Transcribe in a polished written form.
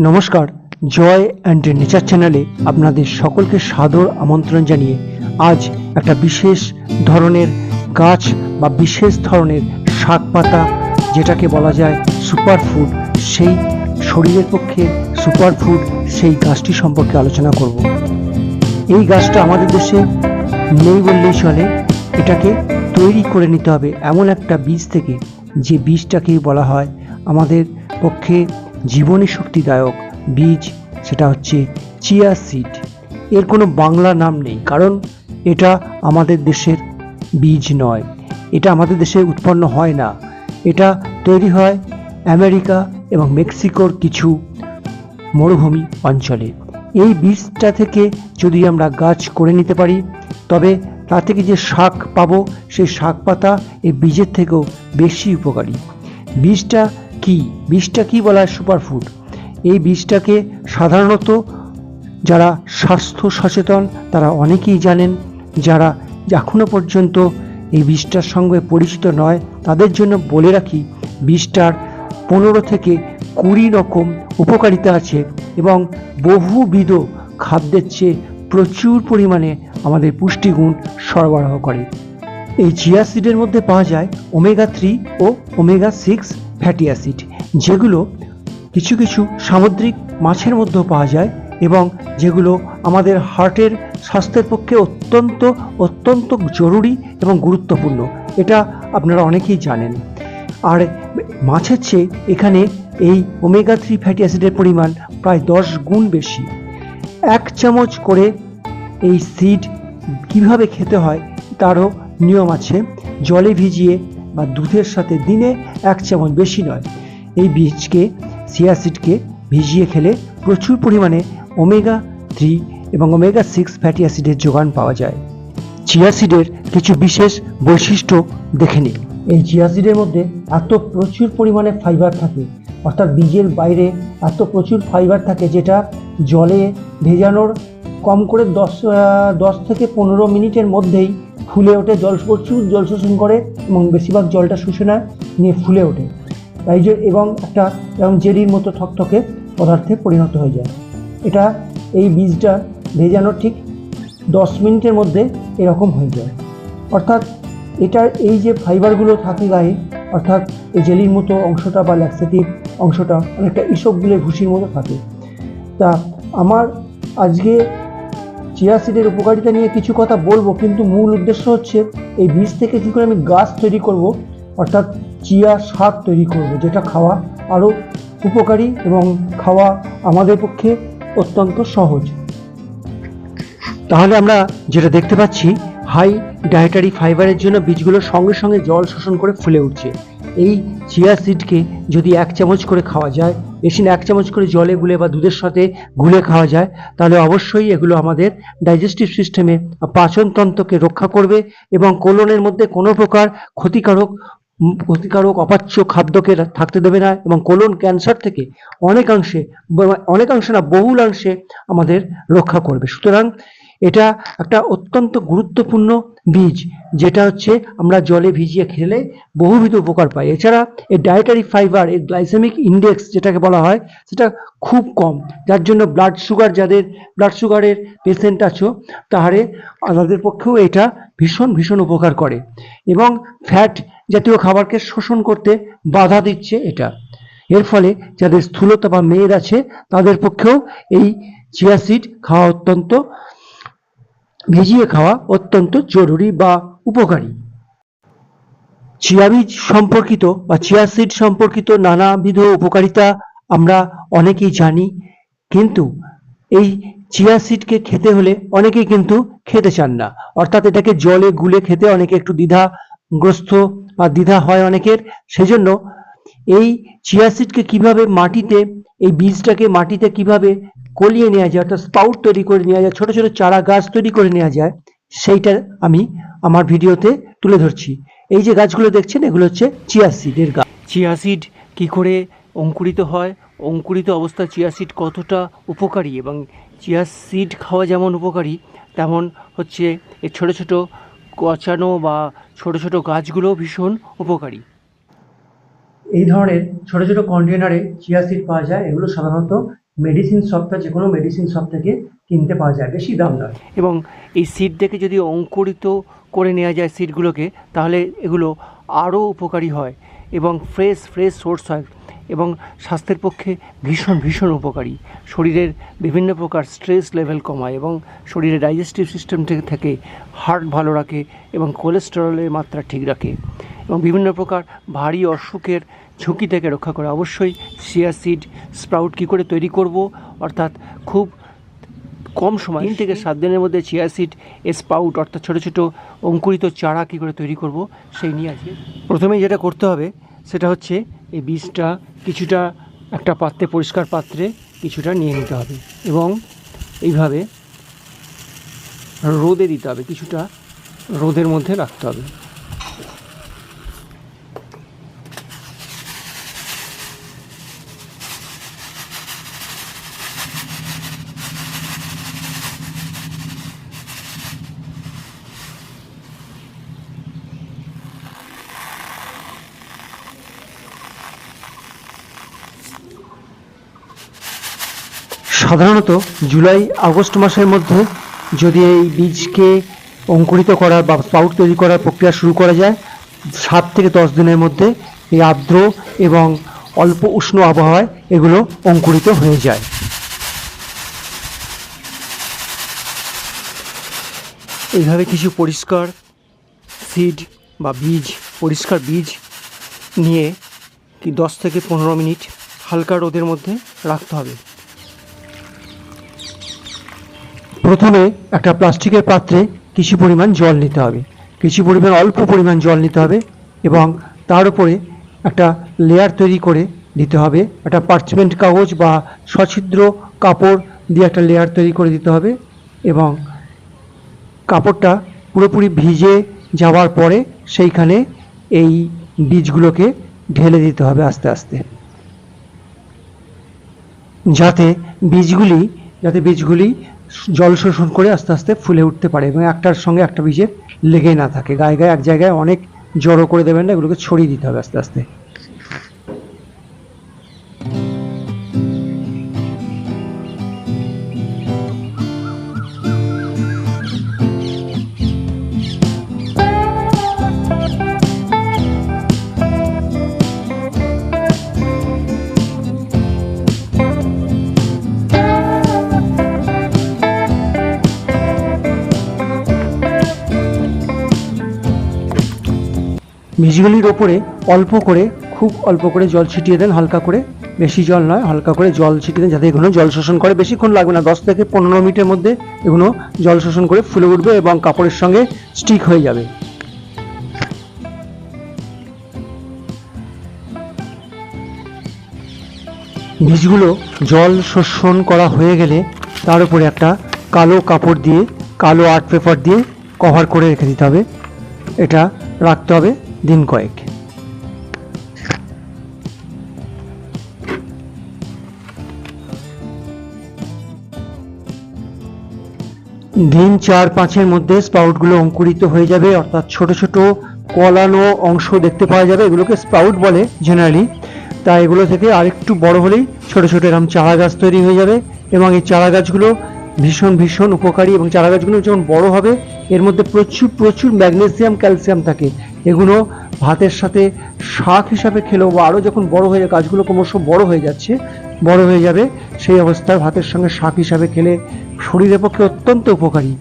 নমস্কার, জয় and nature চ্যানেলে আপনাদের সকলকে সাদর আমন্ত্রণ জানিয়ে আজ একটা বিশেষ ধরনের গাছ বা বিশেষ ধরনের শাক পাতা, যেটাকে বলা যায় সুপারফুড, সেই শরীরের পক্ষে সুপারফুড সেই গাছটি সম্পর্কে আলোচনা করব। এই গাছটা আমাদের দেশে নেই বললেই চলে। এটাকে তৈরি করে নিতে হবে এমন একটা বীজ থেকে, যে বীজটাকেই বলা হয় আমাদের পক্ষে জীবনী শক্তিদায়ক বীজ। সেটা হচ্ছে চিয়া সিড। এর কোনো বাংলা নাম নেই, কারণ এটা আমাদের দেশের বীজ নয়, এটা আমাদের দেশে উৎপন্ন হয় না। এটা তৈরি হয় আমেরিকা এবং মেক্সিকোর কিছু মরুভূমি অঞ্চলে। এই বীজটা থেকে যদি আমরা গাছ করে নিতে পারি, তবে তা থেকে যে শাক পাবো, সেই শাক পাতা এই বীজের থেকেও বেশি উপকারী। বীজটা কি বলা হয়? সুপারফুড। এই বীজটাকে সাধারণত যারা স্বাস্থ্য সচেতন তারা অনেকেই জানেন। যারা এখনো পর্যন্ত এই বীজটার সঙ্গে পরিচিত নয়, তাদের জন্য বলে রাখি, বীজটার 15 থেকে 20 রকম উপকারিতা আছে এবং বহুবিধ খাদ্যের চেয়ে প্রচুর পরিমাণে আমাদের পুষ্টিগুণ সরবরাহ করে। এই চিয়া সিডের মধ্যে পাওয়া যায় ওমেগা 3 ও ওমেগা 6 ফ্যাটি অ্যাসিড, যেগুলো কিছু কিছু সামুদ্রিক মাছের মধ্যেও পাওয়া যায় এবং যেগুলো আমাদের হার্টের স্বাস্থ্যের পক্ষে অত্যন্ত অত্যন্ত জরুরি এবং গুরুত্বপূর্ণ। এটা আপনারা অনেকেই জানেন। আর মাছের চেয়ে এখানে এই ওমেগা 3 ফ্যাটি অ্যাসিডের পরিমাণ প্রায় 10 গুণ বেশি। 1 চামচ করে এই সিড কিভাবে খেতে হয় তারও নিয়ম আছে। জলে ভিজিয়ে বা দুধের সাথে দিনে 1 চামচ, বেশি নয়, এই বীজকে, চিয়া সিডকে ভিজিয়ে খেলে প্রচুর পরিমাণে ওমেগা 3 এবং ওমেগা 6 ফ্যাটি অ্যাসিডের যোগান পাওয়া যায়। চিয়া সিডের কিছু বিশেষ বৈশিষ্ট্য দেখে নিন। এই চিয়া সিডের মধ্যে এত প্রচুর পরিমাণে ফাইবার থাকে, অর্থাৎ বীজের বাইরে এত প্রচুর ফাইবার থাকে, যেটা জলে ভেজানোর কম করে 10 থেকে 15 মিনিটের মধ্যেই ফুলে ওঠে। প্রচুর জল শোষণ করে এবং বেশিরভাগ জলটা শুষে নেয়, নিয়ে ফুলে ওঠে। তাই যে এবং একটা এরকম জেলির মতো থকথকে পদার্থে পরিণত হয়ে যায়। এটা এই বীজটা ভেজানোর ঠিক 10 মিনিটের মধ্যে এরকম হয়ে যায়। অর্থাৎ এটার এই যে ফাইবারগুলো থাকে গায়ে, অর্থাৎ এই জেলির মতো অংশটা বা ল্যাক্সেটিভ অংশটা অনেকটা ইসবগুলের ভুসির মতো থাকে। তা আমার আজকে চিয়া সিডের উপকারিতা নিয়ে কিছু কথা বলবো, কিন্তু মূল উদ্দেশ্য হচ্ছে এই বীজ থেকে কী করে আমি গাছ তৈরি করব, অর্থাৎ চিয়া শাক তৈরি করব, যেটা খাওয়া আরও উপকারী এবং খাওয়া আমাদের পক্ষে অত্যন্ত সহজ। তাহলে আমরা যেটা দেখতে পাচ্ছি, হাই ডায়েটারি ফাইবারের জন্য বীজগুলো সঙ্গে সঙ্গে জল শোষণ করে ফুলে উঠছে। এই চিয়া সিডকে যদি 1 চামচ করে খাওয়া যায়, বেশি না, 1 চামচ করে জলে গুলে বা দুধের সাথে গুলে খাওয়া যায়, তাহলে অবশ্যই এগুলো আমাদের ডাইজেস্টিভ সিস্টেমে পাচনতন্ত্রকে রক্ষা করবে এবং কোলনের মধ্যে কোনো প্রকার ক্ষতিকারক অপাচ্য খাদ্যকে থাকতে দেবে না এবং কোলন ক্যান্সার থেকে অনেকাংশে না বহুলাংশে আমাদের রক্ষা করবে। সুতরাং এটা একটা অত্যন্ত গুরুত্বপূর্ণ বীজ, যেটা হচ্ছে আমরা জলে ভিজিয়ে খেলে বহুবিধ উপকার পাই। এছাড়া এর ডায়েটারি ফাইবার, এর গ্লাইসেমিক ইন্ডেক্স যেটাকে বলা হয়, সেটা খুব কম, যার জন্য যাদের ব্লাড সুগারের পেশেন্ট আছো তাদের পক্ষেও এটা ভীষণ ভীষণ উপকার করে এবং ফ্যাট জাতীয় খাবারকে শোষণ করতে বাধা দিচ্ছে এটা। এর ফলে যাদের স্থূলতা বা মেদ আছে তাদের পক্ষেও এই চিয়া সিড ভিজিয়ে খাওয়া অত্যন্ত জরুরি বা উপকারী। চিয়া বীজ সম্পর্কিত বা চিয়া সিড সম্পর্কিত নানাবিধ উপকারিতা আমরা অনেকেই জানি, কিন্তু এই চিয়া সিডকে খেতে হলে অনেকেই কিন্তু খেতে চান না, অর্থাৎ এটাকে জলে গুলে খেতে অনেকে একটু দ্বিধাগ্রস্ত বা দ্বিধা হয় অনেকের। সেজন্য এই চিয়া সিডকে কিভাবে এই বীজটাকে মাটিতে কিভাবে কলিয়ে নেওয়া যায়, অর্থাৎ স্পাউট তৈরি করে নেওয়া যায়, ছোট ছোট চারা গাছ তৈরি করে নেওয়া যায়, সেইটা আমি আমার ভিডিওতে তুলে ধরছি। এই যে গাছগুলো দেখছেন, এগুলো হচ্ছে চিয়া সিডের গাছ। চিয়া সিড কি করে অঙ্কুরিত হয়, অঙ্কুরিত অবস্থা চিয়া সিড কতটা উপকারী, এবং চিয়া সিড খাওয়া যেমন উপকারী, তেমন হচ্ছে এর ছোট ছোট গচানো বা ছোট ছোট গাছগুলো ভীষণ উপকারী। এই ধরনের ছোট ছোট কন্টেনারে চিয়া সিড পাওয়া যায়। এগুলো সাধারণত মেডিসিন শপ বা যে কোনো মেডিসিন শপ থেকে কিনতে পাওয়া যায়, বেশি দাম নয়। এবং এই সিড থেকে যদি অঙ্কুরিত করে নেওয়া যায় সিডগুলোকে, তাহলে এগুলো আরও উপকারী হয় এবং ফ্রেশ সোর্স হয় এবং স্বাস্থ্যের পক্ষে ভীষণ ভীষণ উপকারী। শরীরের বিভিন্ন প্রকার স্ট্রেস লেভেল কমায় এবং শরীরের ডাইজেস্টিভ সিস্টেম থেকে হার্ট ভালো রাখে এবং কোলেস্টেরলের মাত্রা ঠিক রাখে এবং বিভিন্ন প্রকার ভারী অসুখের ঝুঁকি থেকে রক্ষা করে। অবশ্যই চিয়া সিড স্প্রাউট কী করে তৈরি করব, অর্থাৎ খুব কম সময় 3 থেকে 7 দিনের মধ্যে চিয়া সিড স্প্রাউট অর্থাৎ ছোটো ছোটো অঙ্কুরিত চারা কী করে তৈরি করব সেই নিয়ে আজকে। প্রথমেই যেটা করতে হবে সেটা হচ্ছে এই বীজটা কিছুটা একটা পাত্রে, পরিষ্কার পাত্রে কিছুটা নিয়ে নিতে হবে এবং এইভাবে রোদে দিতে হবে, কিছুটা রোদের মধ্যে রাখতে হবে। সাধারণত জুলাই আগস্ট মাসের মধ্যে যদি এই বীজকে অঙ্কুরিত করার বা স্প্রাউট তৈরি করার প্রক্রিয়া শুরু করা যায়, 7 থেকে 10 দিনের মধ্যে এই আর্দ্র এবং অল্প উষ্ণ আবহাওয়ায় এগুলো অঙ্কুরিত হয়ে যায়। এইভাবে কিছু পরিষ্কার সিড বা বীজ, পরিষ্কার বীজ নিয়ে 10 থেকে 15 মিনিট হালকা রোদের মধ্যে রাখতে হবে। প্রথমে একটা প্লাস্টিকের পাত্রে কিছু পরিমাণ জল নিতে হবে, অল্প পরিমাণ জল নিতে হবে এবং তার উপরে একটা লেয়ার তৈরি করে দিতে হবে। একটা পার্চমেন্ট কাগজ বা সছিদ্র কাপড় দিয়ে একটা লেয়ার তৈরি করে দিতে হবে এবং কাপড়টা পুরোপুরি ভিজে যাওয়ার পরে সেইখানে এই বীজগুলোকে ঢেলে দিতে হবে আস্তে আস্তে, যাতে বীজগুলি জল শোষণ করে আস্তে আস্তে ফুলে উঠতে পারে এবং একটার সঙ্গে একটা বীজের লেগে না থাকে। গায়ে এক জায়গায় অনেক জড়ো করে দেবেন না, এগুলোকে ছড়িয়ে দিতে হবে আস্তে আস্তে। বীজগুলির ওপরে খুব অল্প করে জল ছিটিয়ে দেন, হালকা করে, বেশি জল নয়, হালকা করে জল ছিটিয়ে দেন যাতে এগুলো জল শোষণ করে। বেশিক্ষণ লাগবে না, 10 থেকে 15 মিনিটের মধ্যে এগুলো জল শোষণ করে ফুলে উঠবে এবং কাপড়ের সঙ্গে স্টিক হয়ে যাবে। বীজগুলো জল শোষণ করা হয়ে গেলে তার উপরে একটা কালো কাপড় দিয়ে, কালো আর্ট পেপার দিয়ে কভার করে রেখে দিতে হবে। এটা রাখতে হবে দিন কয়েক। দিন 4-5-এর মধ্যে স্প্রাউটগুলো অঙ্কুরিত হয়ে যাবে, অর্থাৎ ছোট ছোট কলানো অংশ দেখতে পাওয়া যাবে। এগুলোকে স্প্রাউট বলে জেনারেলি। তাই এগুলো থেকে আরেকটু বড় হলেই ছোট ছোট এরকম চারা গাছ তৈরি হয়ে যাবে এবং এই চারা গাছগুলো ভীষণ ভীষণ উপকারী এবং চারা গাছগুলো যখন বড় হবে এর মধ্যে প্রচুর ম্যাগনেসিয়াম, ক্যালসিয়াম থাকে। এগুলো ভাতের সাথে শাক হিসাবে খেলেও বা আরও যখন বড় হয়ে যায়, গাছগুলো ক্রমশ বড় হয়ে যাবে, সেই অবস্থায় ভাতের সঙ্গে শাক হিসাবে খেলে শরীরের পক্ষে অত্যন্ত উপকারী।